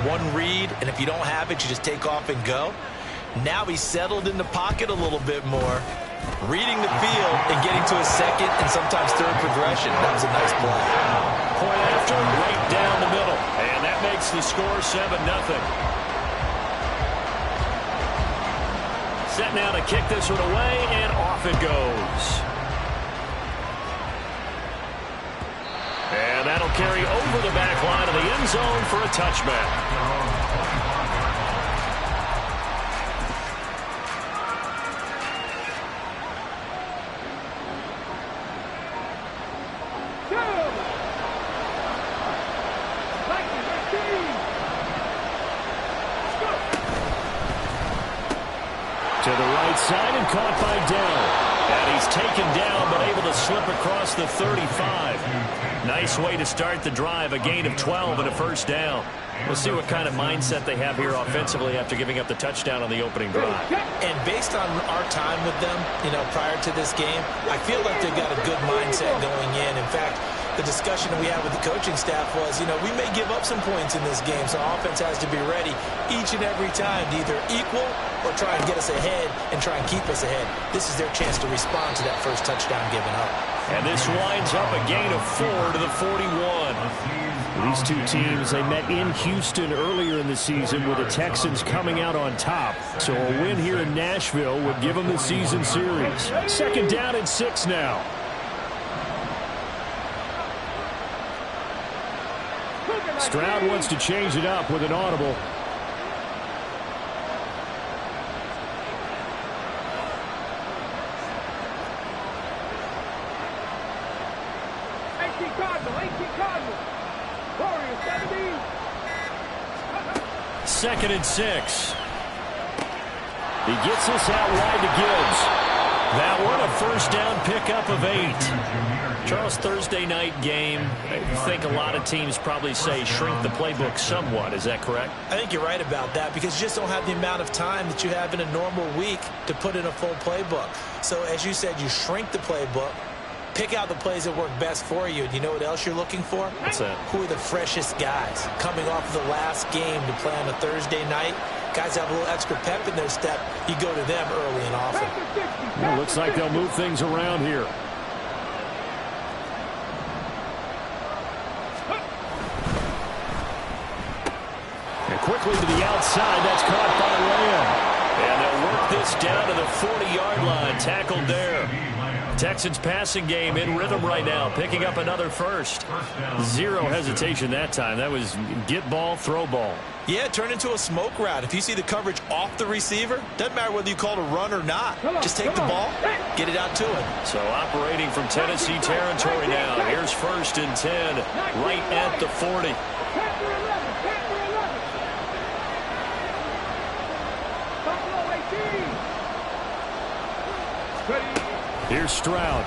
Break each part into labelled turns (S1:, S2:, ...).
S1: one read, and if you don't have it, you just take off and go. Now he's settled in the pocket a little bit more, reading the field and getting to his second and sometimes third progression. That was a nice play.
S2: Point after, right down the middle. And that makes the score 7-0. Set now to kick this one away, and off it goes. And that'll carry over the back line of the end zone for a touchback. To the right side and caught by Dell. And he's taken down but able to slip across the 35. Nice way to start the drive. A gain of 12 and a first down. We'll see what kind of mindset they have here offensively after giving up the touchdown on the opening drive.
S1: And based on our time with them, prior to this game, I feel like they've got a good mindset going in. In fact, the discussion we had with the coaching staff was, we may give up some points in this game, so offense has to be ready each and every time to either equal or try and get us ahead and try and keep us ahead. This is their chance to respond to that first touchdown given up.
S2: And this winds up a gain of 4 to the 41. These two teams, they met in Houston earlier in the season with the Texans coming out on top. So a win here in Nashville would give them the season series. Second down and 6 now. Stroud wants to change it up with an audible. Second and 6. He gets this out wide to Gibbs. That one, a first down pickup of 8. Charles, Thursday night game, I think a lot of teams probably say shrink the playbook somewhat. Is that correct?
S1: I think you're right about that because you just don't have the amount of time that you have in a normal week to put in a full playbook. So as you said, you shrink the playbook, pick out the plays that work best for you. And you know what else you're looking for?
S2: What's that?
S1: Who are the freshest guys coming off of the last game to play on a Thursday night? Guys have a little extra pep in their step. You go to them early and often.
S2: Well, looks like they'll move things around here. And quickly to the outside. That's caught by Lamb. And they'll work this down to the 40-yard line. Tackled there. Texans passing game in rhythm right now, picking up another first. Zero hesitation that time. That was get ball, throw ball.
S1: Yeah, it turned into a smoke route. If you see the coverage off the receiver, doesn't matter whether you call it a run or not. Just take the ball, get it out to him.
S2: So operating from Tennessee territory now. Here's first and 10, right at the 40. Here's Stroud.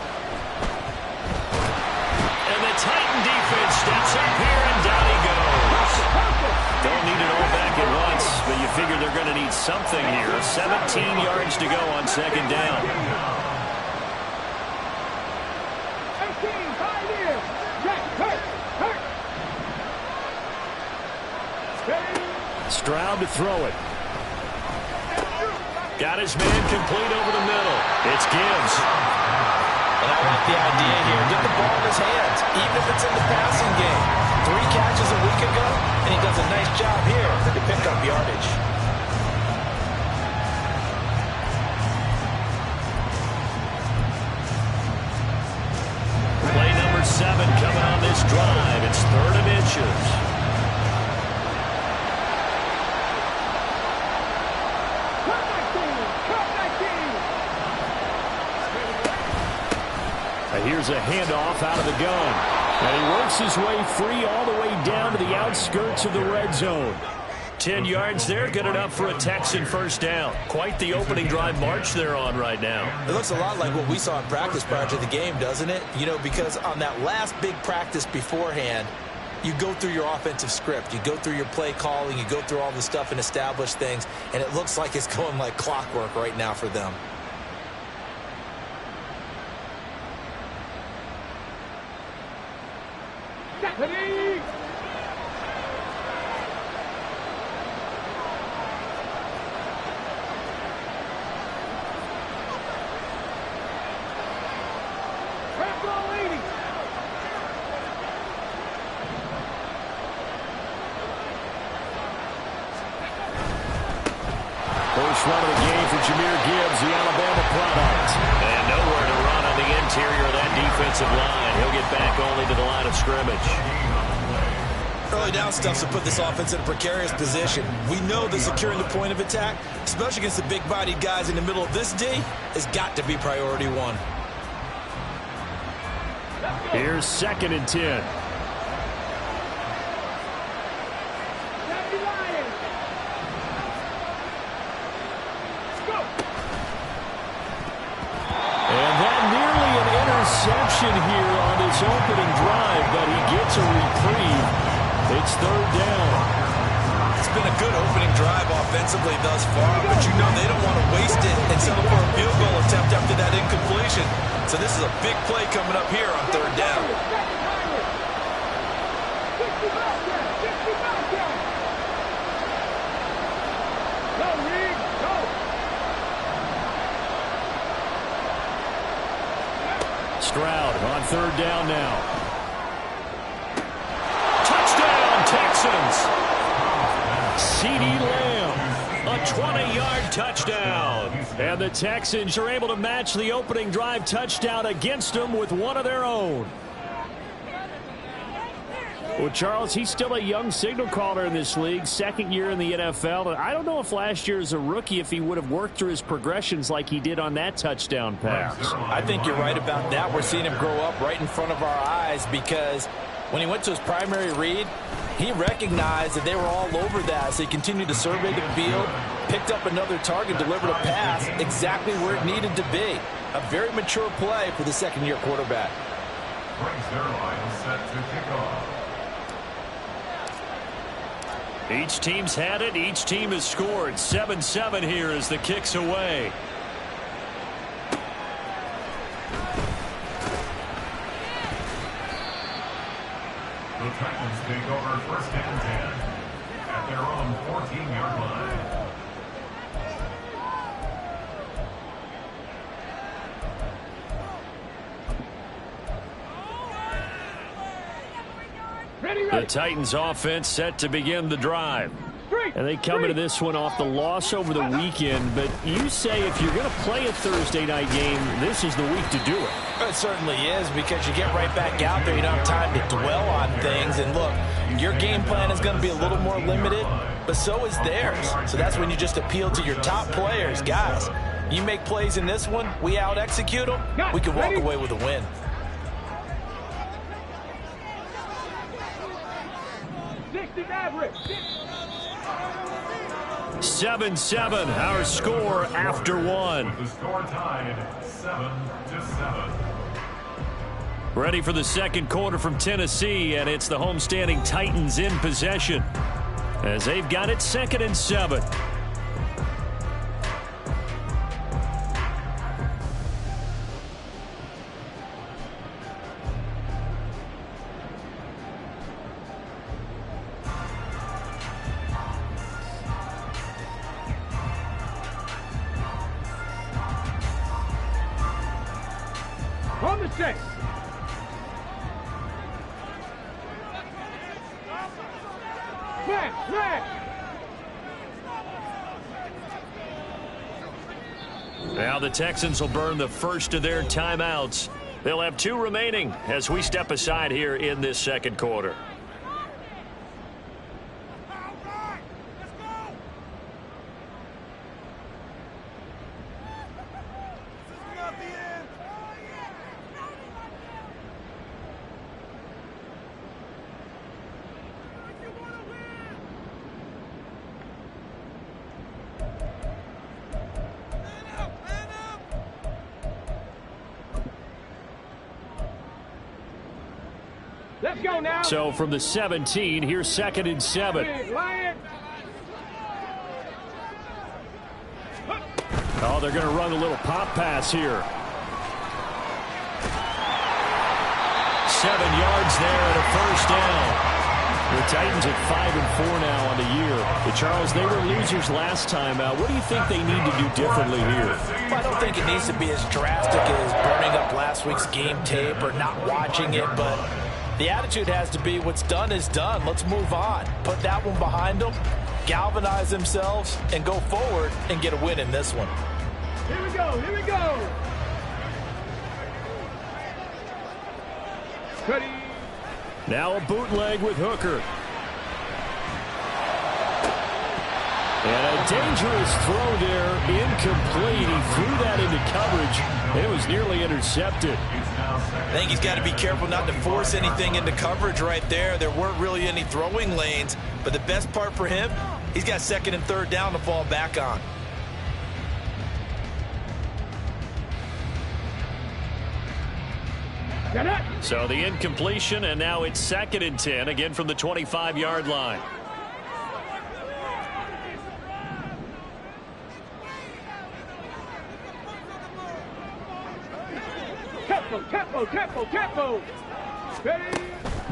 S2: And the Titan defense steps up here, and down he goes. Don't need it all back at once, but you figure they're going to need something here. 17 yards to go on second down. Stroud to throw it. Got his man complete over the middle. It's Gibbs.
S1: And I like the idea here. Get the ball in his hands, even if it's in the passing game. 3 catches a week ago, and he does a nice job here to pick up yardage.
S2: Play number 7 coming on this drive. It's 3rd and inches. Here's a handoff out of the gun. And he works his way free all the way down to the outskirts of the red zone. 10 yards there, good enough for a Texan first down. Quite the opening drive march they're on right now.
S1: It looks a lot like what we saw in practice prior to the game, doesn't it? Because on that last big practice beforehand, you go through your offensive script. You go through your play calling. You go through all the stuff and establish things. And it looks like it's going like clockwork right now for them.
S2: first run of the game for Jahmyr Gibbs, the Alabama product. And nowhere to run on the interior of that defensive line. He'll get back only to the line of scrimmage.
S1: Early down stuff to put this offense in a precarious position. We know that securing the point of attack, especially against the big-bodied guys in the middle of this D, has got to be priority one.
S2: Here's 2nd and 10. And that nearly an interception here on his opening drive, but he gets a reprieve. It's 3rd down.
S1: It's been a good opening drive offensively thus far, but you know they don't want to waste it and settle for a field goal attempt after that incompletion. So this is a big play coming up here on 3rd down.
S2: Stroud on 3rd down now. Touchdown, Texans. CeeDee Lamb, a 20-yard touchdown. And the Texans are able to match the opening drive touchdown against them with one of their own. Well, Charles, he's still a young signal caller in this league, 2nd year in the NFL. And I don't know if last year as a rookie, if he would have worked through his progressions like he did on that touchdown pass.
S1: I think you're right about that. We're seeing him grow up right in front of our eyes because when he went to his primary read, he recognized that they were all over that. So he continued to survey the field, picked up another target, delivered a pass exactly where it needed to be. A very mature play for the 2nd-year quarterback.
S3: Set to kick off.
S2: Each team's had it. Each team has scored. 7-7 here as the kick's away.
S3: The Titans take over 1st and 10 at their own 14-yard line.
S2: The Titans offense set to begin the drive. And they come into this one off the loss over the weekend. But you say if you're going to play a Thursday night game, this is the week to do it.
S1: It certainly is because you get right back out there. You don't have time to dwell on things. And look, your game plan is going to be a little more limited, but so is theirs. So that's when you just appeal to your top players. Guys, you make plays in this one, we out-execute them, we can walk away with a win.
S3: Average.
S2: 7-7, our score after one.
S3: With the score tied 7-7.
S2: Ready for the 2nd quarter from Tennessee, and it's the homestanding Titans in possession as they've got it 2nd and 7.
S3: On the 6.
S2: Now the Texans will burn the first of their timeouts. They'll have 2 remaining as we step aside here in this 2nd quarter.
S3: Let's go now.
S2: So from the 17, here's 2nd and 7. Oh, they're going to run a little pop pass here. 7 yards there and a first down. The Titans at 5-4 now on the year. But Charles, they were losers last time out. What do you think they need to do differently here?
S1: Well, I don't think it needs to be as drastic as burning up last week's game tape or not watching it, but the attitude has to be what's done is done. Let's move on. Put that one behind them galvanize themselves and go forward and get a win in this one.
S4: Here we go, here we go. Ready.
S2: Now a bootleg with Hooker. And a dangerous throw there, incomplete. He threw that into coverage. It was nearly intercepted.
S1: I think he's got to be careful not to force anything into coverage right there. There weren't really any throwing lanes, but the best part for him, he's got second and third down to fall back on.
S2: So the incompletion, and now it's 2nd and 10, again from the 25-yard line.
S4: Tempo. Ready.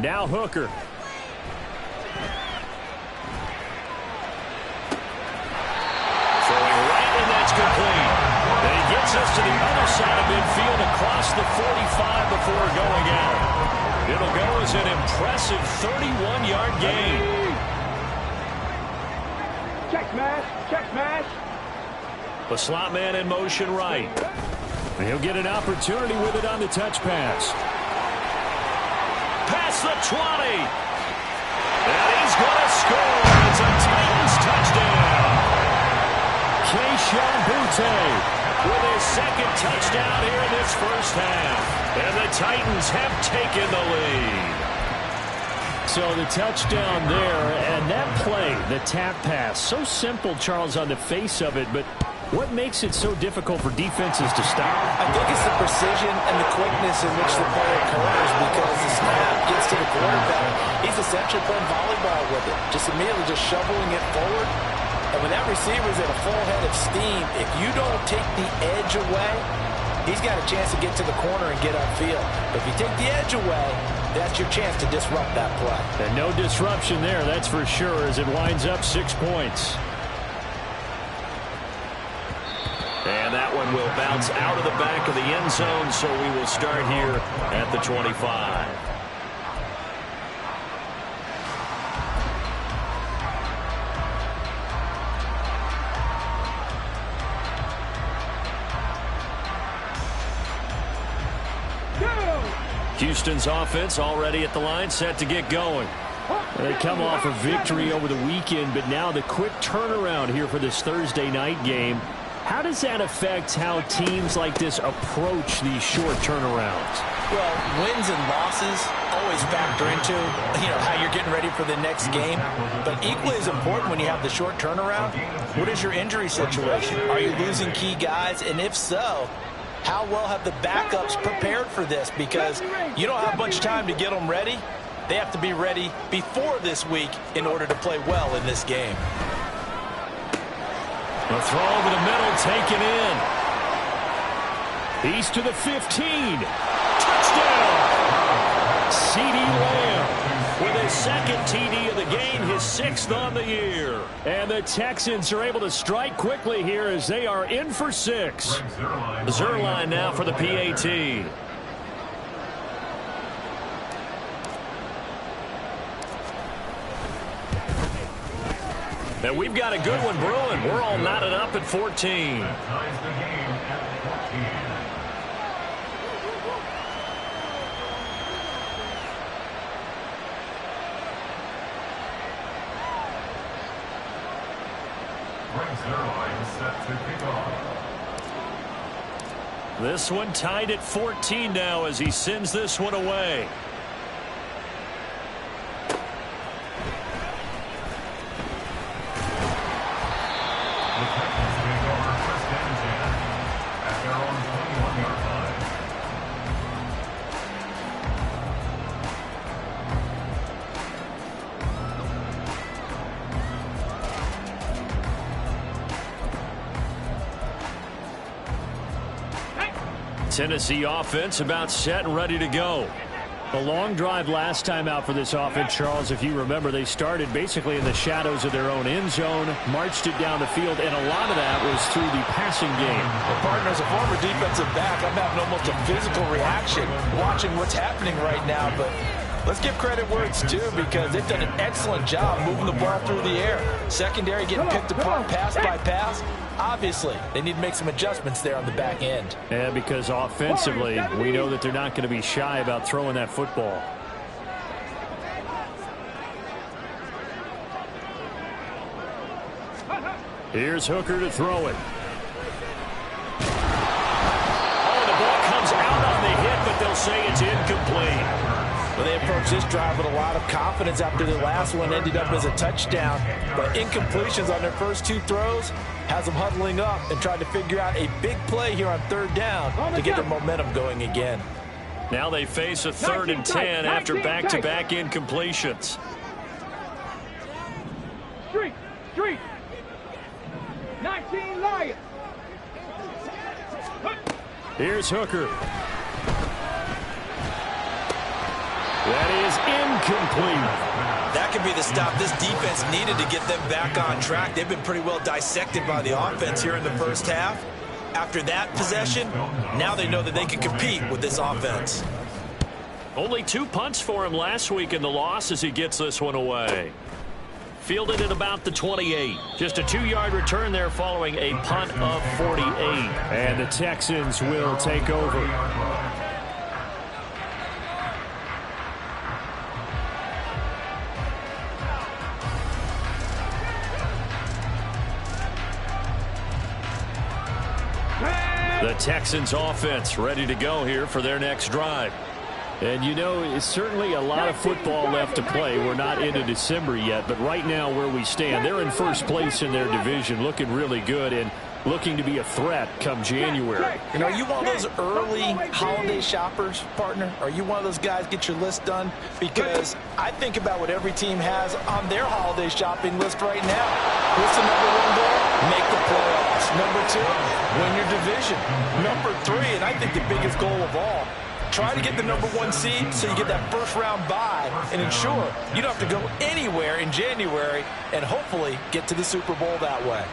S2: Now Hooker. Throwing right, and that's complete. And he gets us to the other side of midfield across the 45 before going out. It'll go as an impressive 31-yard gain.
S4: Check smash.
S2: The slot man in motion right. And he'll get an opportunity with it on the touch pass. Past the 20. And he's going to score. It's a Titans touchdown. Kayshon Boutte with his second touchdown here in this first half. And the Titans have taken the lead. So the touchdown there, and that play, the tap pass, so simple, Charles, on the face of it, but what makes it so difficult for defenses to stop?
S1: I think it's the precision and the quickness in which the play occurs, because the snap gets to the quarterback. He's essentially playing volleyball with it, just immediately just shoveling it forward. And when that receiver's at a full head of steam, if you don't take the edge away, he's got a chance to get to the corner and get upfield. But if you take the edge away, that's your chance to disrupt that play.
S2: And no disruption there, that's for sure, as it winds up 6 points. And that one will bounce out of the back of the end zone, so we will start here at the 25. Houston's offense already at the line, set to get going. They come off a victory over the weekend, but now the quick turnaround here for this Thursday night game. How does that affect how teams like this approach these short turnarounds?
S1: Well, wins and losses always factor into, how you're getting ready for the next game. But equally as important when you have the short turnaround, what is your injury situation? Are you losing key guys? And if so, how well have the backups prepared for this? Because you don't have much time to get them ready. They have to be ready before this week in order to play well in this game.
S2: A throw over the middle, taken in. He's to the 15. Touchdown! CeeDee Lamb with his second TD of the game, his 6th on the year. And the Texans are able to strike quickly here as they are in for 6. Zuerlein now for the PAT. And we've got a good one brewing. We're all knotted up at 14.
S3: That ties the game at 14. Brings their line set to kick off.
S2: This one tied at 14 now as he sends this one away. Tennessee offense about set and ready to go. A long drive last time out for this offense, Charles. If you remember, they started basically in the shadows of their own end zone, marched it down the field, and a lot of that was through the passing game.
S1: Well, partner, as a former defensive back, I'm having almost a physical reaction watching what's happening right now. But Let's give credit where it's due because they've done an excellent job moving the ball through the air. Secondary getting picked apart pass by pass. Obviously, they need to make some adjustments there on the back end.
S2: And because offensively, we know that they're not going to be shy about throwing that football. Here's Hooker to throw it. Oh, the ball comes out on the hit, but they'll say it's incomplete.
S1: Well, they approached this drive with a lot of confidence after the last one ended up as a touchdown. But incompletions on their first two throws has them huddling up and trying to figure out a big play here on third down to get their momentum going again.
S2: Now they face a 3rd and 10 after back-to-back incompletions.
S4: Street. 19 Lions.
S2: Here's Hooker. That is incomplete.
S1: That could be the stop this defense needed to get them back on track. They've been pretty well dissected by the offense here in the first half. After that possession, now they know that they can compete with this offense.
S2: Only 2 punts for him last week in the loss as he gets this one away. Fielded at about the 28. Just a 2-yard return there following a punt of 48. And the Texans will take over. The Texans offense ready to go here for their next drive. And you know, it's certainly a lot of football left to play. We're not into December yet, but right now where we stand, they're in first place in their division, looking really good and looking to be a threat come January.
S1: You know, are you one of those early holiday shoppers, partner? Are you one of those guys get your list done? Because I think about what every team has on their holiday shopping list right now. What's the number 1 goal? Make the playoffs. Number 2, win your division. Number 3, and I think the biggest goal of all, try to get the number 1 seed so you get that first round bye and ensure you don't have to go anywhere in January and hopefully get to the Super Bowl that way.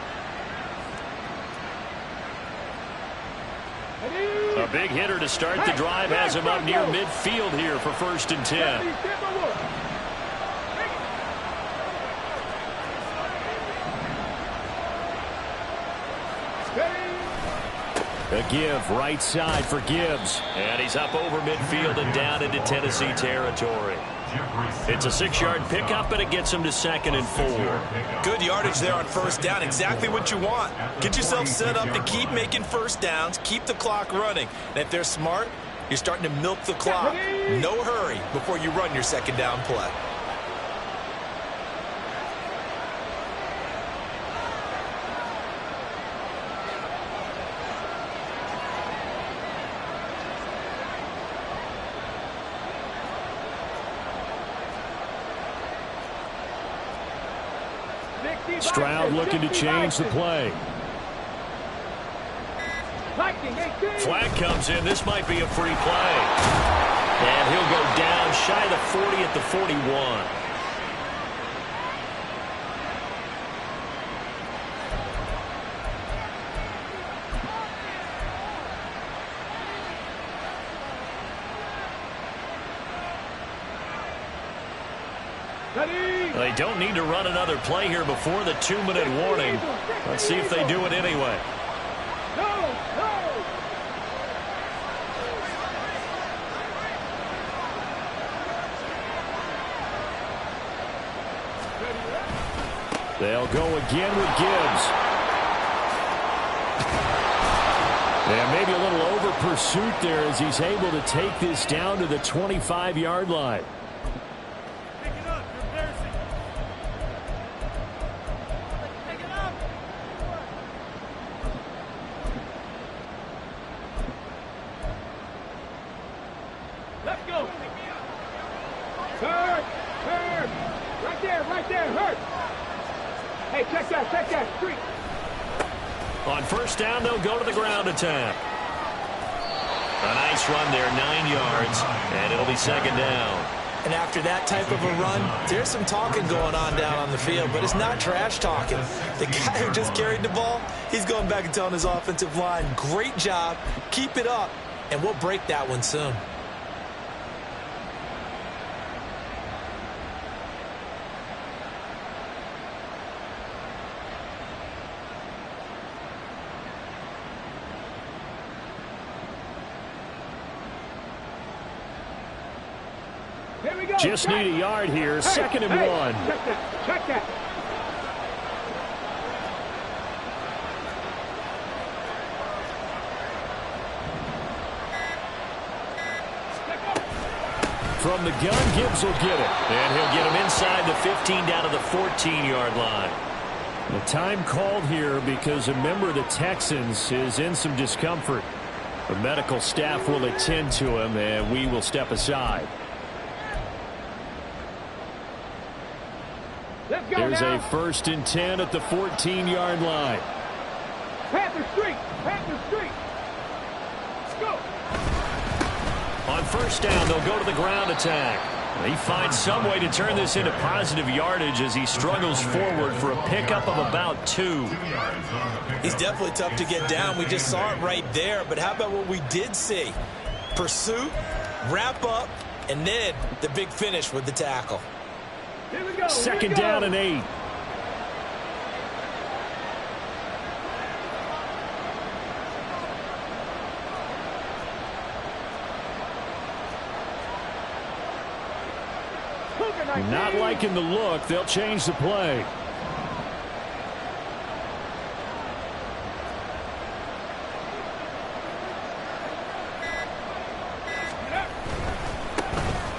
S2: A big hitter to start the drive has him up near midfield here for 1st and 10. A give right side for Gibbs. And he's up over midfield and down into Tennessee territory. It's a 6-yard pickup, and it gets him to 2nd and 4.
S1: Good yardage there on first down. Exactly what you want. Get yourself set up to keep making first downs, keep the clock running. And if they're smart, you're starting to milk the clock. No hurry before you run your 2nd down play.
S2: Stroud looking to change the play. Flag comes in. This might be a free play. And he'll go down shy of the 40 at the 41. They don't need to run another play here before the 2-minute warning. Let's see if they do it anyway. They'll go again with Gibbs. And maybe a little over pursuit there as he's able to take this down to the 25-yard line.
S4: Let's go. Hurt. Right there, hurt. Hey, check that, street.
S2: On first down, they'll go to the ground attack. A nice run there, 9 yards, and it'll be 2nd down.
S1: And after that type of a run, there's some talking going on down on the field, but it's not trash talking. The guy who just carried the ball, he's going back and telling his offensive line, great job, keep it up, and we'll break that one soon.
S4: go.
S2: Just need a yard here. Second and 1.
S4: Check that. Check that.
S2: From the gun, Gibbs will get it. And he'll get him inside the 15 down to the 14-yard line. The time called here because a member of the Texans is in some discomfort. The medical staff will attend to him, and we will step aside.
S4: Let's go.
S2: There's
S4: now.
S2: a 1st and 10 at the 14-yard line.
S4: Panther Street. Panther Street. Let's go.
S2: On 1st down, they'll go to the ground attack. He finds some way to turn this into positive yardage as he struggles forward for a pickup of about 2.
S1: He's definitely tough to get down. We just saw it right there. But how about what we did see? Pursuit, wrap up, and then the big finish with the tackle.
S4: Here we go.
S2: Second down and 8. Not liking the look. They'll change the play.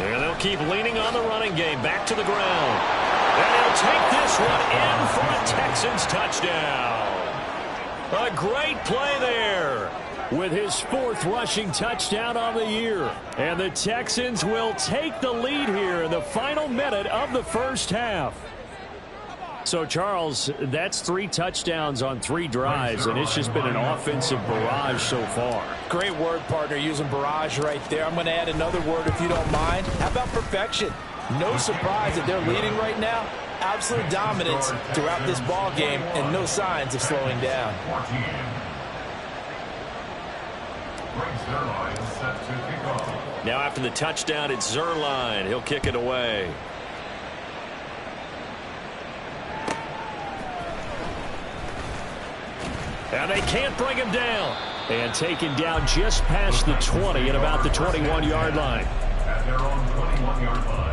S2: And they'll keep leaning on the running game. Back to the ground. And he'll take this one in for a Texans touchdown. A great play there, with his 4th rushing touchdown on the year. And the Texans will take the lead here in the final minute of the first half. So, Charles, that's 3 touchdowns on 3 drives, and it's just been an offensive barrage so far.
S1: Great word, partner, using barrage right there. I'm going to add another word if you don't mind. How about perfection? No surprise that they're leading right now. Absolute dominance throughout this ball game and no signs of slowing down.
S2: Now after the touchdown, it's Zuerlein. He'll kick it away. And they can't bring him down. And taken down just past the 20 at about the 21-yard line.
S3: At their own 21-yard line.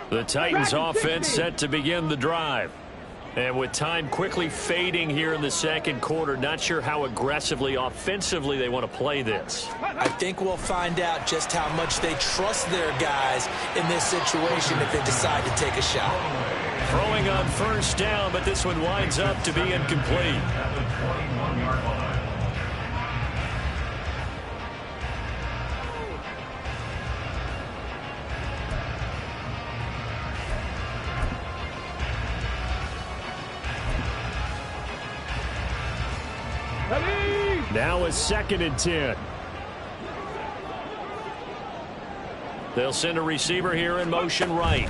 S2: The Titans offense set to begin the drive. And with time quickly fading here in the second quarter, not sure how aggressively, offensively they want to play this.
S1: I think we'll find out just how much they trust their guys in this situation if they decide to take a shot.
S2: Throwing on 1st down, but this one winds up to be incomplete.
S3: At the 21-yard line.
S2: Now a 2nd and 10. They'll send a receiver here in motion right.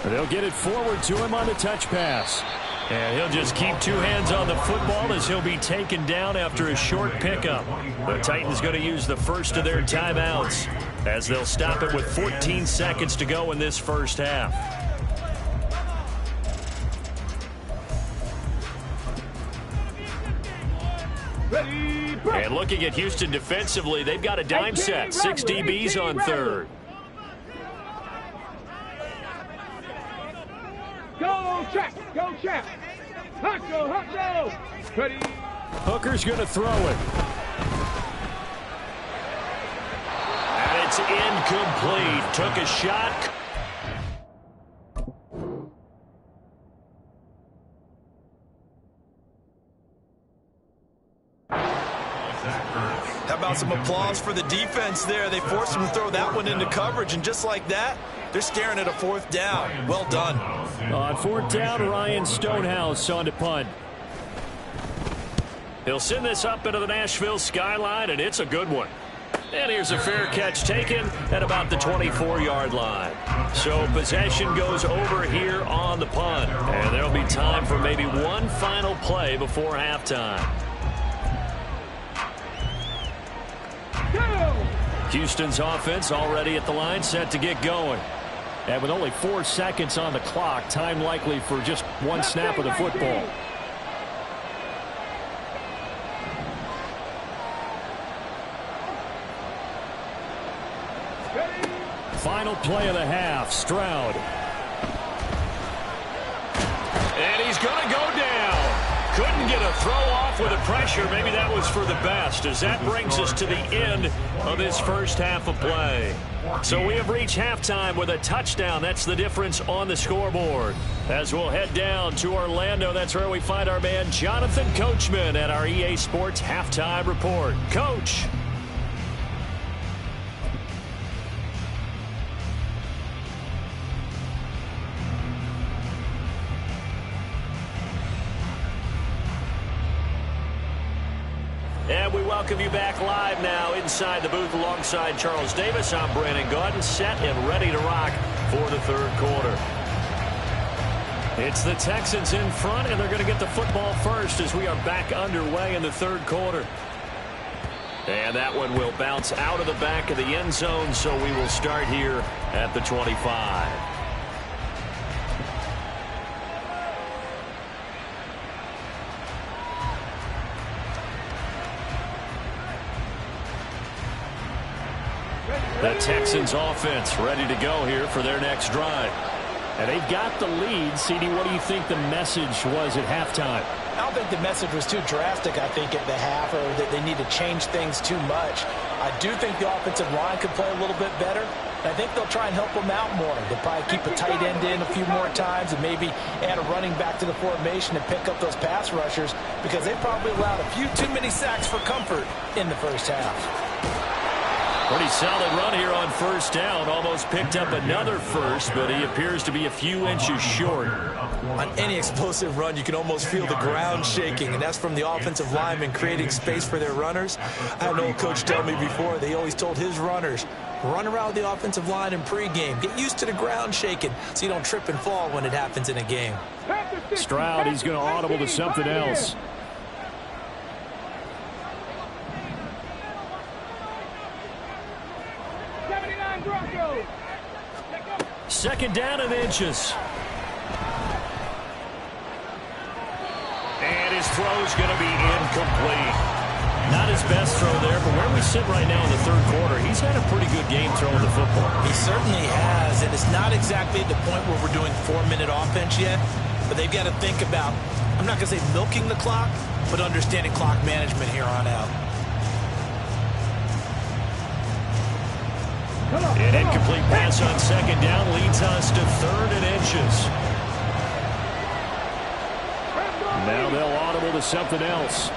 S2: They'll get it forward to him on the touch pass. And he'll just keep 2 hands on the football as he'll be taken down after a short pickup. The Titans going to use the first of their timeouts as they'll stop it with 14 seconds to go in this first half. And looking at Houston defensively, they've got a dime set. 6 DBs on 3rd.
S4: Go check. Go check. Huck go. Ready.
S2: Hooker's going to throw it. And it's incomplete. Took a shot.
S1: How about some applause for the defense there? They forced him to throw that one into coverage, and just like that, they're staring at a 4th down. Well done.
S2: On 4th down, Ryan Stonehouse on to punt. He'll send this up into the Nashville skyline, and it's a good one. And here's a fair catch taken at about the 24-yard line. So possession goes over here on the punt. And there'll be time for maybe one final play before halftime. Houston's offense already at the line, set to get going. And with only 4 seconds on the clock, time likely for just one snap of the football. Final play of the half, Stroud. And he's going to go down. Couldn't get a throw off with the pressure. Maybe that was for the best, as that brings us to the end of this first half of play. So we have reached halftime with a touchdown. That's the difference on the scoreboard. As we'll head down to Orlando, that's where we find our man Jonathan Coachman at our EA Sports Halftime Report. Coach. And we welcome you back live now inside the booth alongside Charles Davis. I'm Brandon Gaudin, set and ready to rock for the third quarter. It's the Texans in front, and they're going to get the football first as we are back underway in the third quarter. And that one will bounce out of the back of the end zone, so we will start here at the 25. The Texans offense ready to go here for their next drive. And they've got the lead. CD, what do you think the message was at halftime?
S1: I don't think the message was too drastic, I think, at the half, or that they need to change things too much. I do think the offensive line could play a little bit better. I think they'll try and help them out more. They'll probably keep a tight end in a few more times and maybe add a running back to the formation and pick up those pass rushers, because they probably allowed a few too many sacks for comfort in the first half.
S2: Pretty solid run here on first down. Almost picked up another first, but he appears to be a few inches short.
S1: On any explosive run, you can almost feel the ground shaking, and that's from the offensive linemen creating space for their runners. I had an old coach tell me before, they always told his runners, run around the offensive line in pregame. Get used to the ground shaking so you don't trip and fall when it happens in a game.
S2: Stroud, he's going to audible to something else. Second down and inches. And his throw's going to be incomplete. Not his best throw there, but where we sit right now in the third quarter, he's had a pretty good game throwing the football.
S1: He certainly has, and it's not exactly at the point where we're doing 4-minute offense yet, but they've got to think about, I'm not going to say milking the clock, but understanding clock management here on out.
S2: An incomplete pass on second down leads us to third and inches. Now they'll audible to something else.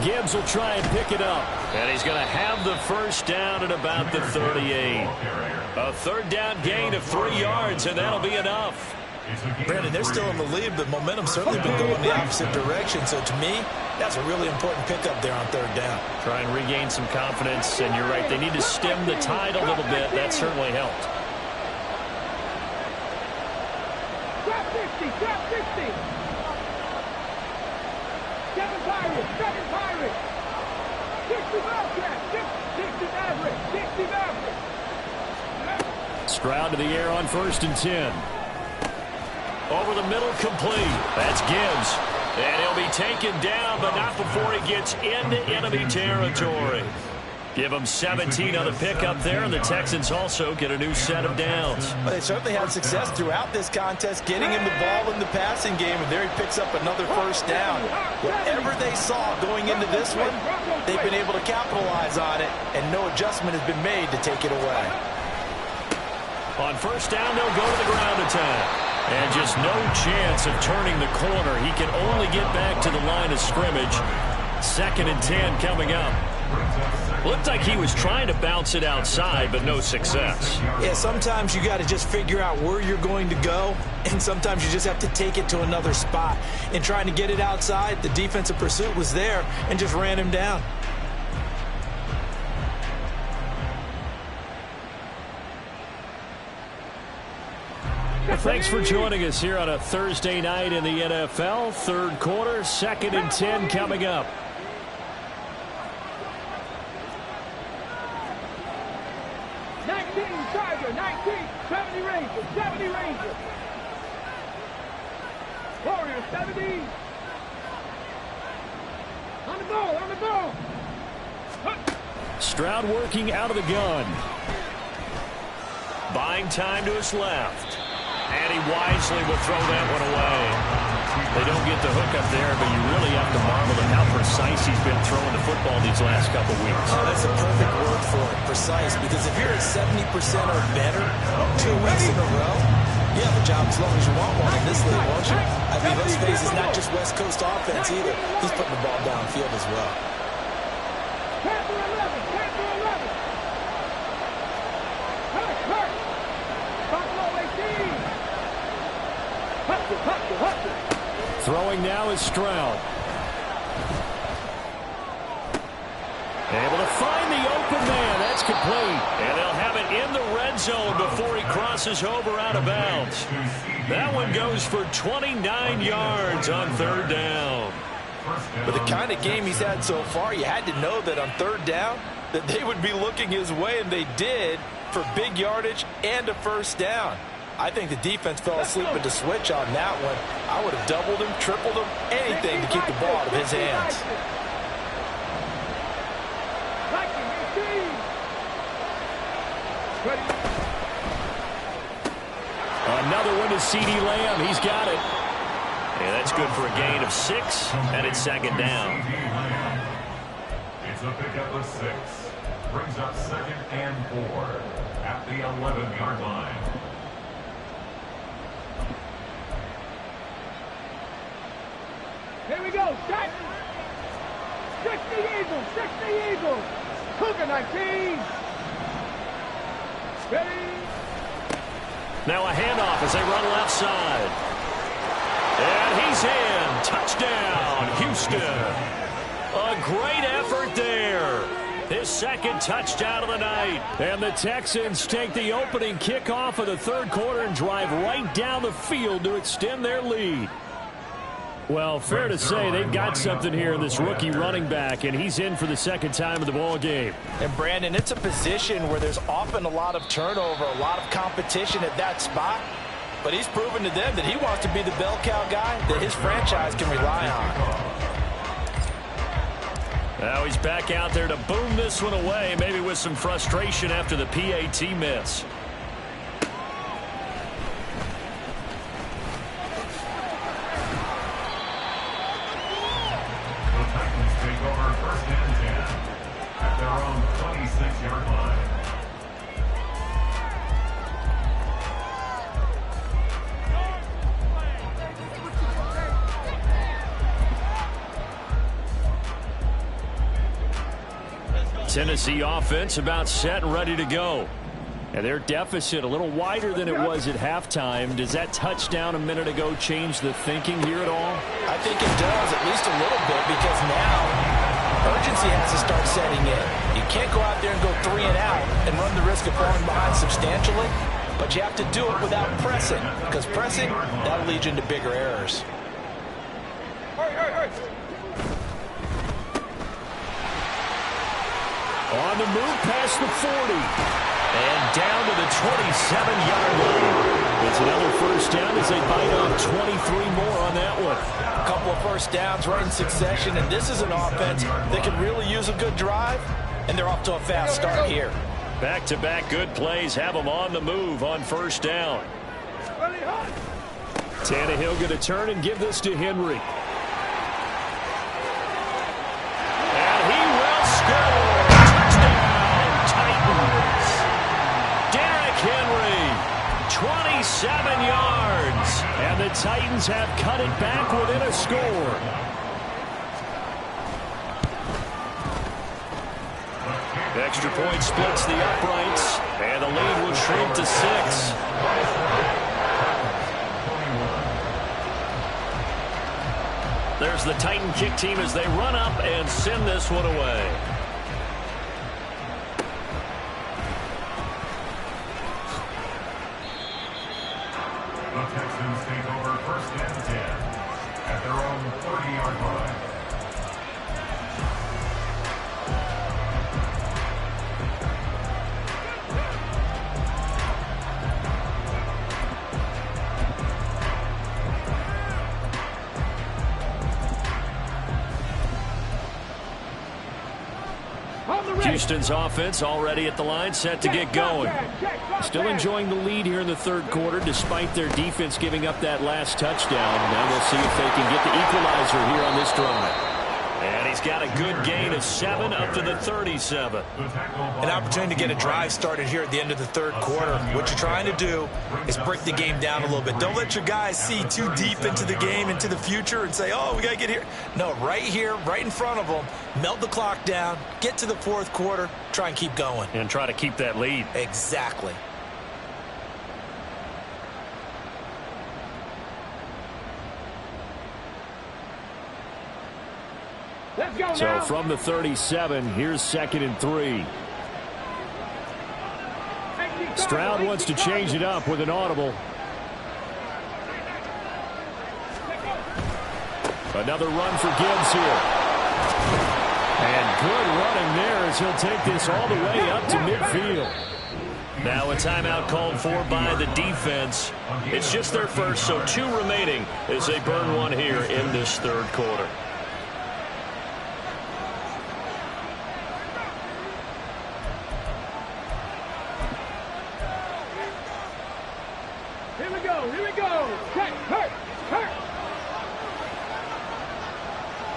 S2: Gibbs will try and pick it up. And he's going to have the first down at about the 38. A third down gain of 3 yards, and that'll be enough.
S1: Brandon, they're still in the lead, but momentum's certainly been going the opposite direction. So to me, that's a really important pickup there on third down.
S2: Try and regain some confidence, and you're right. They need to stem the tide a little bit. That certainly helped.
S4: Drop 60, drop 60. Seven Pirates, 60 Bobcats, 60 Mavericks, 60 Mavericks.
S2: Stroud to the air on 1st and 10. Over the middle, complete. That's Gibbs. And he'll be taken down, but not before he gets into enemy territory. Give him 17 on the pickup there, and the Texans also get a new set of downs.
S1: Well, they certainly had success throughout this contest, getting him the ball in the passing game, and there he picks up another first down. Whatever they saw going into this one, they've been able to capitalize on it, and no adjustment has been made to take it away.
S2: On first down, they'll go to the ground attack. And just no chance of turning the corner. He can only get back to the line of scrimmage. 2nd and 10 coming up. Looked like he was trying to bounce it outside, but no success.
S1: Yeah, sometimes you got to just figure out where you're going to go, and sometimes you just have to take it to another spot. In trying to get it outside, the defensive pursuit was there and just ran him down.
S2: Well, thanks for joining us here on a Thursday night in the NFL. Third quarter, 2nd and 10 coming up.
S4: Charger, 19, 70 Rangers, 70 Rangers. Warriors, 70. On the ball, on the ball.
S2: Stroud working out of the gun. Buying time to his left. And he wisely will throw that one away. They don't get the hook up there, but you really have to marvel at how precise he's been throwing the football these last couple weeks.
S1: Oh, that's a perfect word for it, precise, because if you're at 70% or better 2 weeks in a row, you have a job as long as you want one in this league, won't you? I mean, let's face it, it's not just West Coast offense either. He's putting the ball downfield as well.
S4: Panther 11, Panther 11. Hurt. Buffalo 18. Hustle.
S2: Throwing now is Stroud. Able to find the open man. That's complete. And they'll have it in the red zone before he crosses over out of bounds. That one goes for 29 yards on third down.
S1: With the kind of game he's had so far, you had to know that on third down that they would be looking his way, and they did, for big yardage and a first down. I think the defense fell asleep at the switch on that one. I would have doubled him, tripled him, anything to keep the ball out of his hands.
S2: Another one to CeeDee Lamb. He's got it. And that's good for a gain of 6, and it's second down.
S3: It's a pickup of 6. Brings up 2nd and 4 at the 11-yard line.
S4: Here we go, set. 60 Eagles. Cougar 19. Ready.
S2: Now a handoff as they run left side. And he's in. Touchdown, Houston. A great effort there. His second touchdown of the night. And the Texans take the opening kickoff of the third quarter and drive right down the field to extend their lead. Well, fair to say they've got something here in this rookie running back, and he's in for the second time of the ball game.
S1: And, Brandon, it's a position where there's often a lot of turnover, a lot of competition at that spot. But he's proven to them that he wants to be the bell cow guy that his franchise can rely on.
S2: Now he's back out there to boom this one away, maybe with some frustration after the PAT miss. Tennessee offense about set and ready to go. And their deficit a little wider than it was at halftime. Does that touchdown a minute ago change the thinking here at all?
S1: I think it does, at least a little bit, because now urgency has to start setting in. You can't go out there and go 3 and out and run the risk of falling behind substantially, but you have to do it without pressing, because pressing, that'll lead you into bigger errors.
S2: On the move past the 40. And down to the 27-yard line. It's another first down as they bite on 23 more on that one.
S1: A couple of first downs right in succession, and this is an offense that can really use a good drive, and they're off to a fast start here.
S2: Back-to-back good plays have them on the move on first down. Tannehill going to turn and give this to Henry. And he will score. Henry, 27 yards, and the Titans have cut it back within a score. Extra point splits the uprights, and the lead will shrink to 6. There's the Titan kick team as they run up and send this one away. Houston's offense already at the line, set to get going. Still enjoying the lead here in the third quarter, despite their defense giving up that last touchdown. Now we'll see if they can get the equalizer here on this drive. And he's got a good gain of 7 up to the 37.
S1: An opportunity to get a drive started here at the end of the third quarter. What you're trying to do is break the game down a little bit. Don't let your guys see too deep into the game, into the future, and say, oh, we got to get here. No, right here, right in front of them, melt the clock down, get to the fourth quarter, try and keep going.
S2: And try to keep that lead.
S1: Exactly.
S2: So from the 37, here's 2nd and 3. Stroud wants to change it up with an audible. Another run for Gibbs here. And good running there as he'll take this all the way up to midfield. Now a timeout called for by the defense. It's just their first, so 2 remaining as they burn one here in this third quarter.
S4: Here we go. Check, hurt.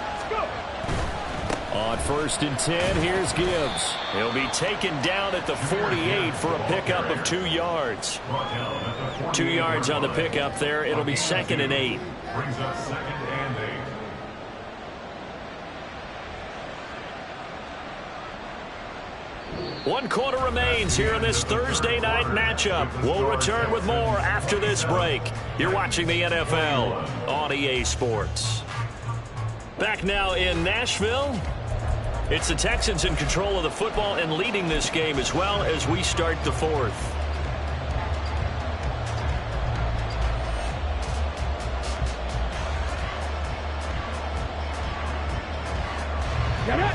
S4: Let's go.
S2: On 1st and 10, here's Gibbs. He'll be taken down at the 48 for a pickup of 2 yards. 2 yards on the pickup there. It'll be 2nd and 8.
S3: Brings up 2nd and 8.
S2: One quarter remains here in this Thursday night matchup. We'll return with more after this break. You're watching the NFL on EA Sports. Back now in Nashville. It's the Texans in control of the football and leading this game as well as we start the fourth.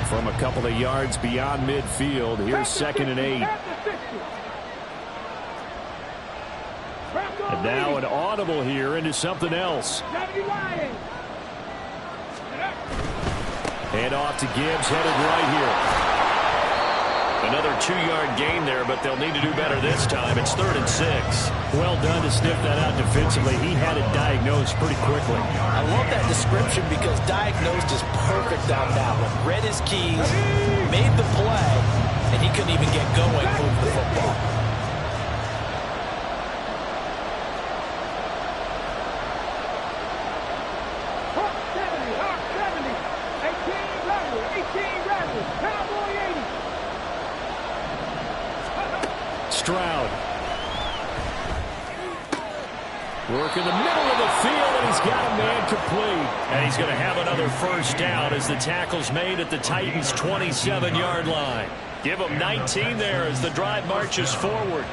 S2: From a couple of yards beyond midfield, here's 2nd and 8. And now an audible here into something else. Hand off to Gibbs, headed right here. Another 2-yard gain there, but they'll need to do better this time. It's 3rd and 6.
S5: Well done to sniff that out defensively. He had it diagnosed pretty quickly.
S1: I love that description because diagnosed is perfect on that one. Read his keys, made the play, and he couldn't even get going moving the football.
S2: Stroud. Work in the middle of the field, and he's got a man complete. And he's going to have another first down as the tackle's made at the Titans' 27-yard line. Give them 19 there as the drive marches forward.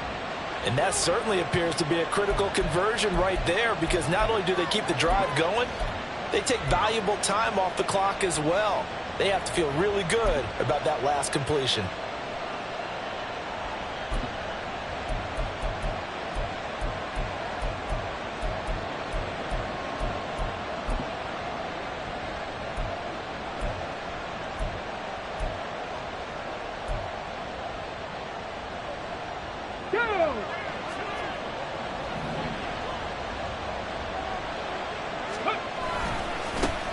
S1: And that certainly appears to be a critical conversion right there, because not only do they keep the drive going, they take valuable time off the clock as well. They have to feel really good about that last completion.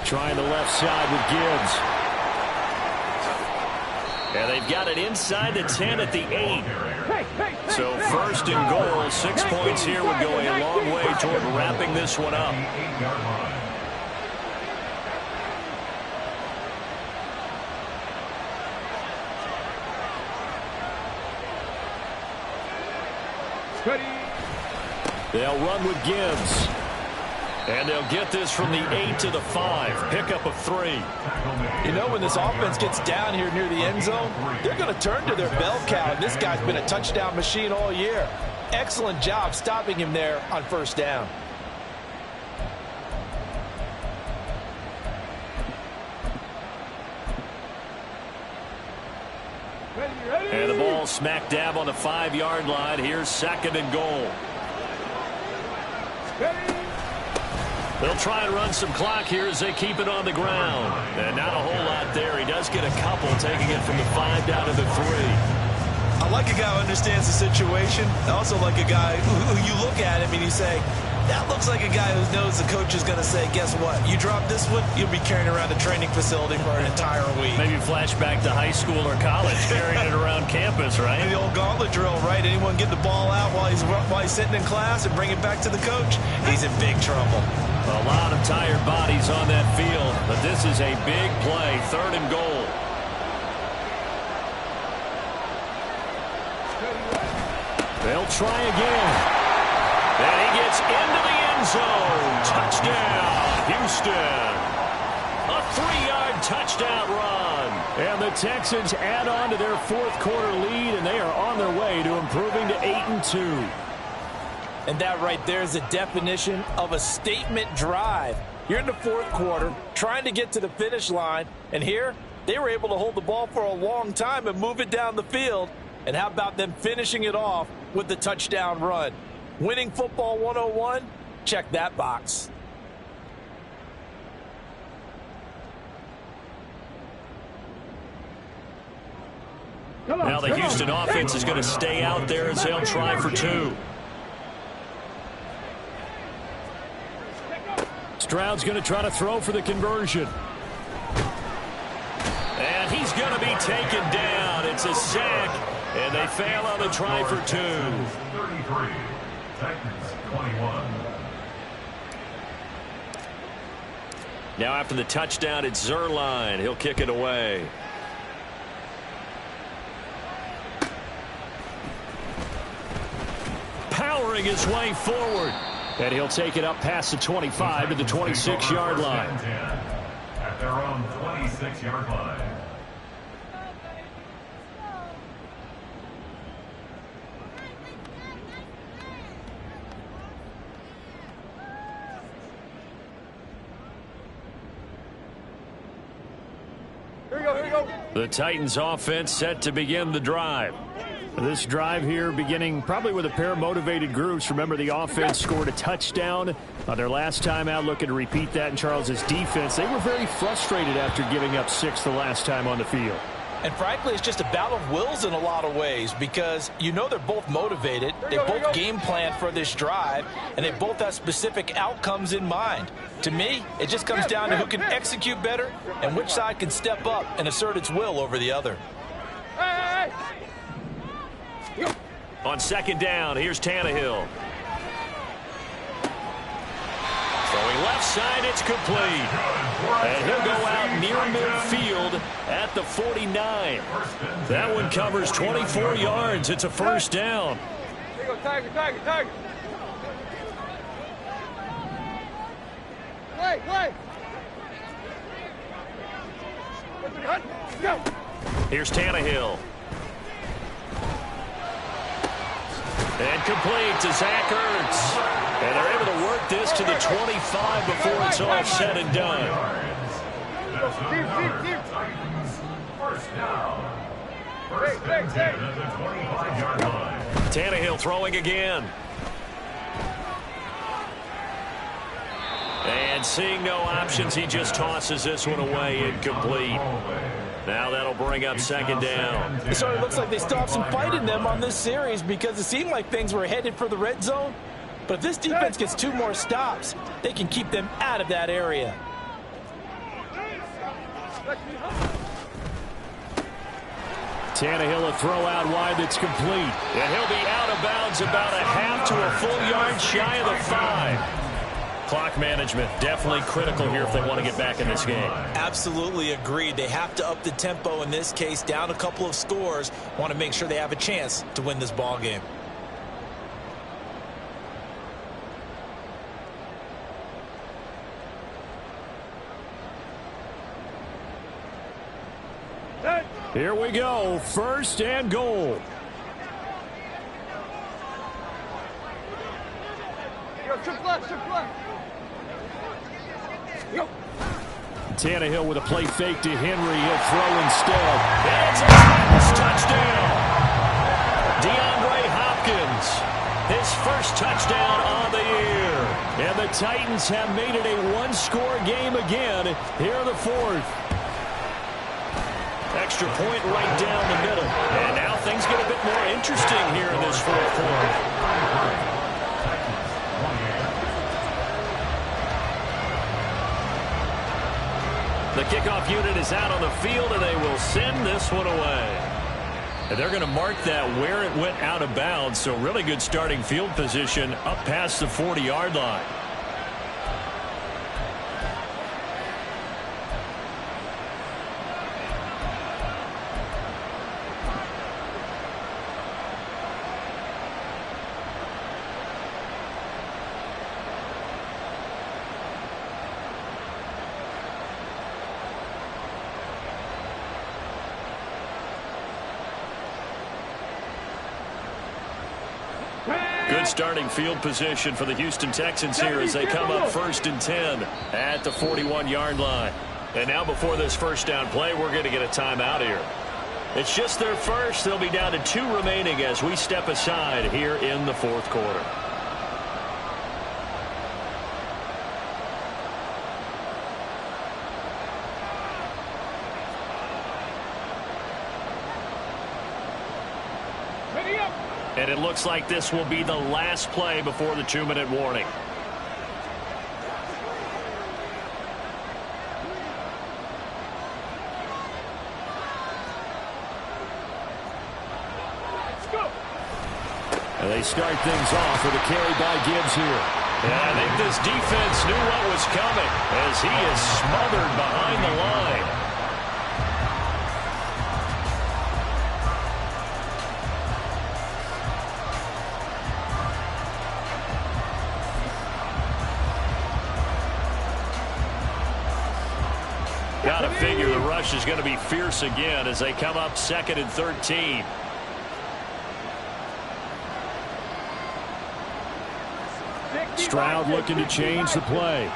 S2: Trying the left side with Gibbs. And they've got it inside the 10 at the 8. So 1st and goal, 6 points here would go a long way toward wrapping this one up. They'll run with Gibbs. And they'll get this from the 8 to the 5. Pickup of 3.
S1: You know, when this offense gets down here near the end zone, they're going to turn to their bell cow. And this guy's been a touchdown machine all year. Excellent job stopping him there on 1st down.
S2: And the ball smack dab on the 5-yard line. Here's 2nd and goal. They'll try and run some clock here as they keep it on the ground. And not a whole lot there. He does get a couple, taking it from the 5 down to the 3.
S1: I like a guy who understands the situation. I also like a guy who you look at him and you say, that looks like a guy who knows the coach is going to say, guess what? You drop this one, you'll be carrying around a training facility for an entire week.
S2: Maybe flashback to high school or college, carrying it around campus, right?
S1: The old gauntlet drill, right? Anyone get the ball out while he's sitting in class and bring it back to the coach? He's in big trouble.
S2: A lot of tired bodies on that field, but this is a big play, 3rd and goal.
S5: They'll try again.
S2: And he gets into the end zone. Touchdown, Houston. A 3-yard touchdown run.
S5: And the Texans add on to their 4th quarter lead, and they are on their way to improving to 8-2.
S1: And that right there is the definition of a statement drive. You're in the 4th quarter, trying to get to the finish line, and here they were able to hold the ball for a long time and move it down the field. And how about them finishing it off with the touchdown run? Winning football 101, check that box.
S2: Now the Houston offense is going to stay out there as they'll try for 2.
S5: Stroud's going to try to throw for the conversion.
S2: And he's going to be taken down. It's a sack, and they fail on the try for 2.
S3: 33. Titans 21.
S2: Now after the touchdown, it's Zuerlein. He'll kick it away. Powering his way forward.
S5: And he'll take it up past the 25 to the 26-yard line.
S3: At their own 26-yard line.
S2: The Titans offense set to begin the drive.
S5: This drive here beginning probably with a pair of motivated groups. Remember, the offense scored a touchdown on their last time out, looking to repeat that in Charles's defense. They were very frustrated after giving up 6 the last time on the field.
S1: And frankly, it's just a battle of wills in a lot of ways because you know they're both motivated. They both game plan for this drive, and they both have specific outcomes in mind. To me, it just comes down to who can execute better and which side can step up and assert its will over the other.
S2: On 2nd down, here's Tannehill. Throwing left side, it's complete. And he'll go out near midfield at the 49. That one covers 24 yards. It's a 1st down.
S4: There you go, Tiger. Play. Go.
S2: Here's Tannehill. And complete to Zach Ertz. And they're able to work this to the 25 before it's all said and done.
S3: Titans 1st down. 1st and 10 at the 25-yard line.
S2: Tannehill throwing again. And seeing no options, he just tosses this one away, incomplete. Now that'll bring up 2nd down.
S1: It sort of looks like they still have some fight in them on this series because it seemed like things were headed for the red zone. But if this defense gets 2 more stops, they can keep them out of that area.
S5: Tannehill a throw out wide that's complete.
S2: And he'll be out of bounds about a half to a full yard shy of the 5. Clock management definitely critical here if they want to get back in this game.
S1: Absolutely agreed. They have to up the tempo in this case, down a couple of scores. Want to make sure they have a chance to win this ball game.
S5: Here we go. 1st and goal.
S4: Triple left.
S5: Tannehill with a play fake to Henry. He'll throw instead.
S2: It's a Titans touchdown. DeAndre Hopkins, his 1st touchdown on the year.
S5: And the
S2: Titans have made it a one-score game again here in the fourth. Extra point right down the middle. And now things get a bit more interesting here in this fourth quarter. The kickoff unit is out on the field, and they will send this one away. And they're going to mark that where it went out of bounds, so really good starting field position up past the 40-yard line. Good starting field position for the Houston Texans here as they come up 1st and 10 at the 41-yard line. And now before this first down play, we're going to get a timeout here. It's just their first. They'll be down to 2 remaining as we step aside here in the fourth quarter. And it looks like this will be the last play before the 2-minute warning. And they start things off with a carry by Gibbs here. And I think this defense knew what was coming as he is smothered behind the line. Got to figure the rush is going to be fierce again as they come up 2nd and 13. Stroud looking to change the play.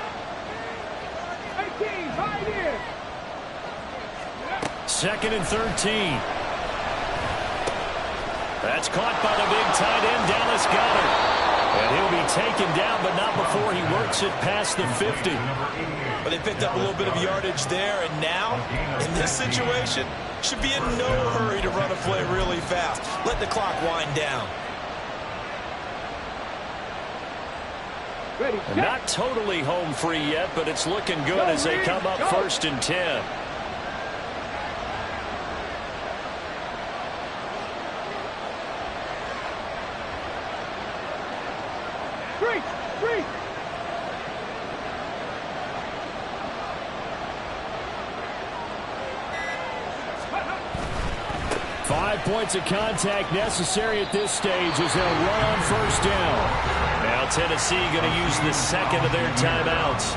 S2: 2nd and 13. That's caught by the big tight end, Dallas Goedert. And he'll be taken down, but not before he works it past the 50.
S1: But they picked up a little bit of yardage there, and now, in this situation, should be in no hurry to run a play really fast. Let the clock wind down.
S2: Not totally home free yet, but it's looking good as they come up 1st and 10. Points of contact necessary at this stage as they'll run on 1st down. Now Tennessee going to use the 2nd of their timeouts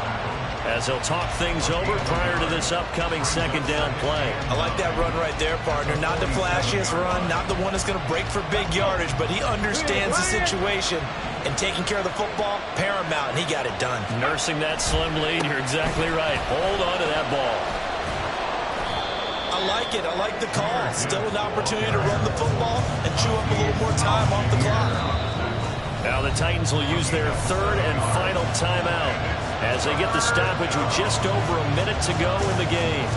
S2: as they'll talk things over prior to this upcoming 2nd down play.
S1: I like that run right there, partner. Not the flashiest run, not the one that's going to break for big yardage, but he understands the situation, and taking care of the football, paramount, and he got it done.
S2: Nursing that slim lead, you're exactly right. Hold on to that ball.
S1: I like it. I like the call. Still an opportunity to run the football and chew up a little more time off the clock.
S2: Now the Titans will use their 3rd and final timeout as they get the stoppage with just over a minute to go in the game.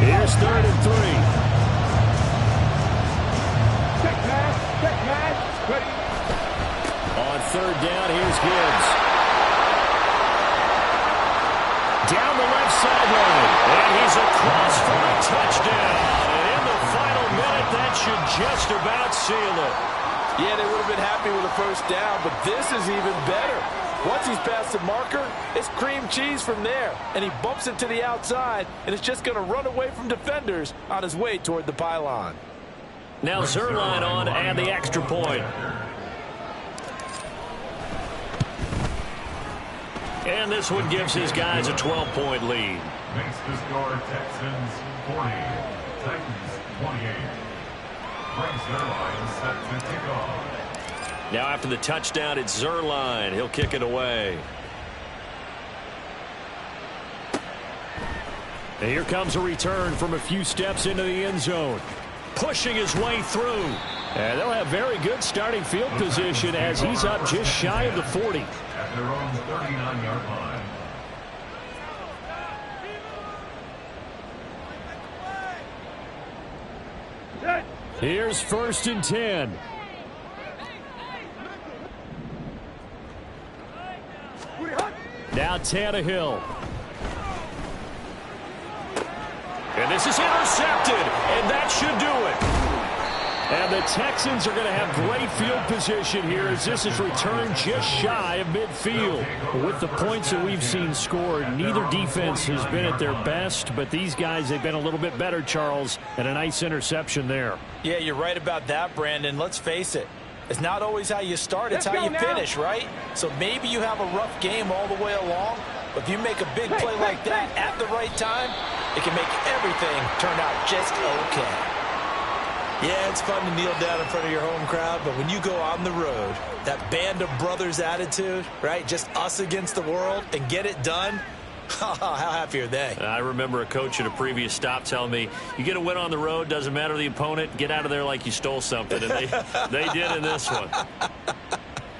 S2: Here's 3rd and 3.
S4: Check pass, ready.
S2: On 3rd down, here's Gibbs. Down the left sideline. And he's across for a touchdown. And in the final minute, that should just about seal it.
S6: Yeah, they would have been happy with a 1st down, but this is even better. Once he's past the marker, it's cream cheese from there. And he bumps it to the outside, and it's just going to run away from defenders on his way toward the pylon.
S2: Now Zuerlein on and the extra point. And this one gives his guys a 12-point lead.
S3: Makes the score Texans 40, Titans 28. Brings Zuerlein set to kick off.
S2: Now after the touchdown, it's Zuerlein. He'll kick it away. And here comes a return from a few steps into the end zone. pushing his way through.
S5: And they'll have very good starting field position as he's up just shy of the 40.
S3: At their own 39-yard line.
S5: Here's 1st and 10. Now Tannehill.
S2: And this is intercepted, and that should do it.
S5: And the Texans are going to have great field position here as this is returned just shy of midfield. With the points that we've seen scored, neither defense has been at their best, but these guys, they've been a little bit better, Charles, and a nice interception there.
S1: Yeah, you're right about that, Brandon. Let's face it. It's not always how you start, it's how you finish, right? So maybe you have a rough game all the way along, but if you make a big play like that at the right time, it can make everything turn out just okay. Yeah, it's fun to kneel down in front of your home crowd, but when you go on the road, that band of brothers attitude, right, just us against the world, and get it done, how happy are they?
S2: I remember a coach at a previous stop telling me, you get a win on the road, doesn't matter the opponent, get out of there like you stole something, and they did in this one.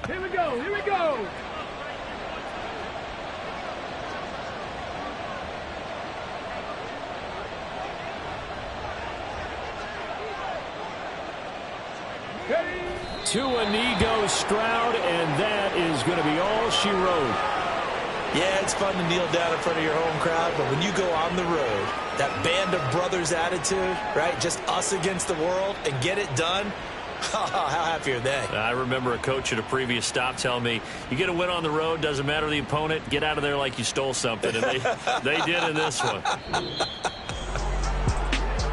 S4: Here we go, here we go.
S5: Tuanigo Stroud, and that is going to be all she wrote.
S1: Yeah, it's fun to kneel down in front of your home crowd, but when you go on the road, that band of brothers attitude, right, just us against the world, and get it done, how happy are they?
S2: I remember a coach at a previous stop telling me, you get a win on the road, doesn't matter the opponent, get out of there like you stole something, and they did in this one.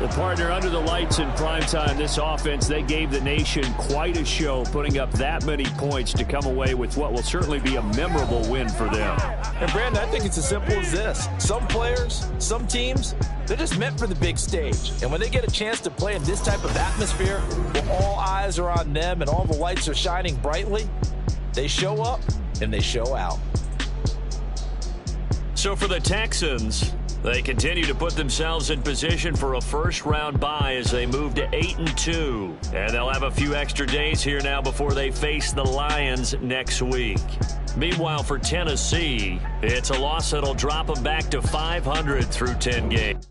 S5: Well, partner, under the lights in primetime, this offense, they gave the nation quite a show, putting up that many points to come away with what will certainly be a memorable win for them.
S6: And, Brandon, I think it's as simple as this. Some players, some teams, they're just meant for the big stage. And when they get a chance to play in this type of atmosphere where all eyes are on them and all the lights are shining brightly, they show up and they show out.
S2: So for the Texans, they continue to put themselves in position for a first-round bye as they move to 8-2. And they'll have a few extra days here now before they face the Lions next week. Meanwhile, for Tennessee, it's a loss that'll drop them back to 500 through 10 games.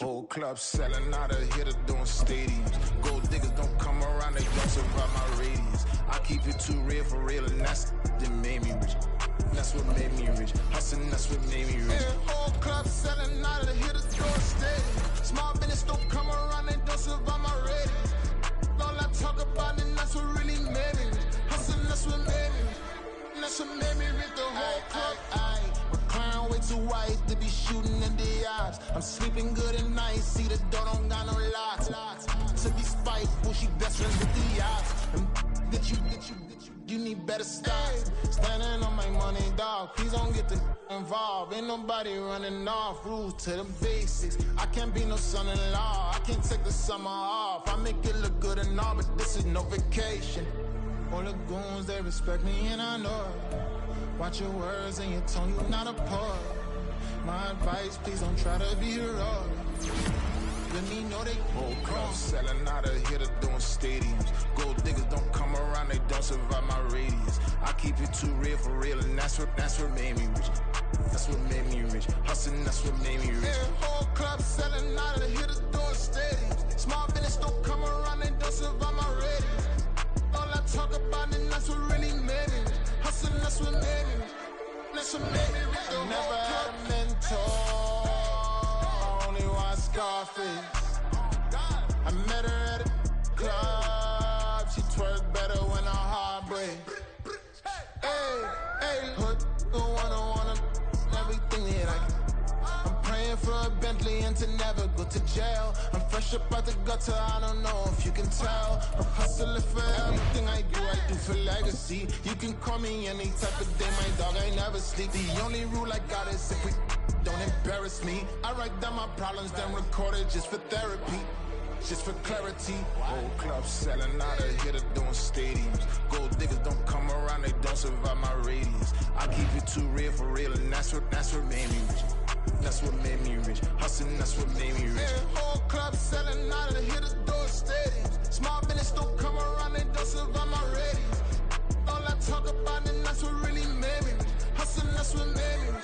S7: Whole club selling out of hitter doing stadiums. Gold diggers don't come around, they don't survive my radius. I keep it too real for real, and that's that made me rich. That's what made me rich. Hustling, that's what made me rich. Whole club selling out of hitters doing stadiums. Small business don't come around, they don't survive my radius. All I talk about, and that's what really made me rich. Hustling, that's what made me rich. That's what made me rich. The whole club. Clown way too white to be shooting in the eyes. I'm sleeping good at night, see the door don't got no locks. To be spiteful, she best friends with the odds. You need better stocks. Standing on my money, dog. Please don't get the involved. Ain't nobody running off. Rules to the basics. I can't be no son-in-law. I can't take the summer off. I make it look good and all, but this is no vacation. All the goons, they respect me and I know it. Watch your words and your tone, you not a poet. My advice, please don't try to be heroic. Let me know they whole club selling out of hitter doing stadiums. Gold diggers don't come around, they don't survive my radius. I keep it too real for real, and that's what made me rich. That's what made me rich. Hustling, that's what made me rich. Whole club selling out of hitters doing stadiums. Small business don't come around, they don't survive my radius. All I talk about, and that's what really made me rich. Hustling, that's what made me rich. That's what made me rich. I never had a mentor. Only watch Scarface. I met her at a club. She twerk better when her heart breaks. Hey, put the wanna everything that I can. I'm praying for a Bentley and to never go to jail. I'm fresh up out the gutter, I don't know if you can tell. I'm hustling for everything I do for legacy. You can call me any type of day, my dog, I never sleep. The only rule I got is if we don't embarrass me. I write down my problems, then record it just for therapy. Just for clarity, whole club selling out of here to doing stadiums. Gold diggers don't come around, they don't survive my radius. I keep it too real for real, and that's what made me rich. That's what made me rich. Hustling, that's what made me rich. Yeah, whole club selling out of here to doing stadiums. Small business don't come around, they don't survive my radius. All I talk about, and that's what really made me rich. Hustling, that's what made me rich.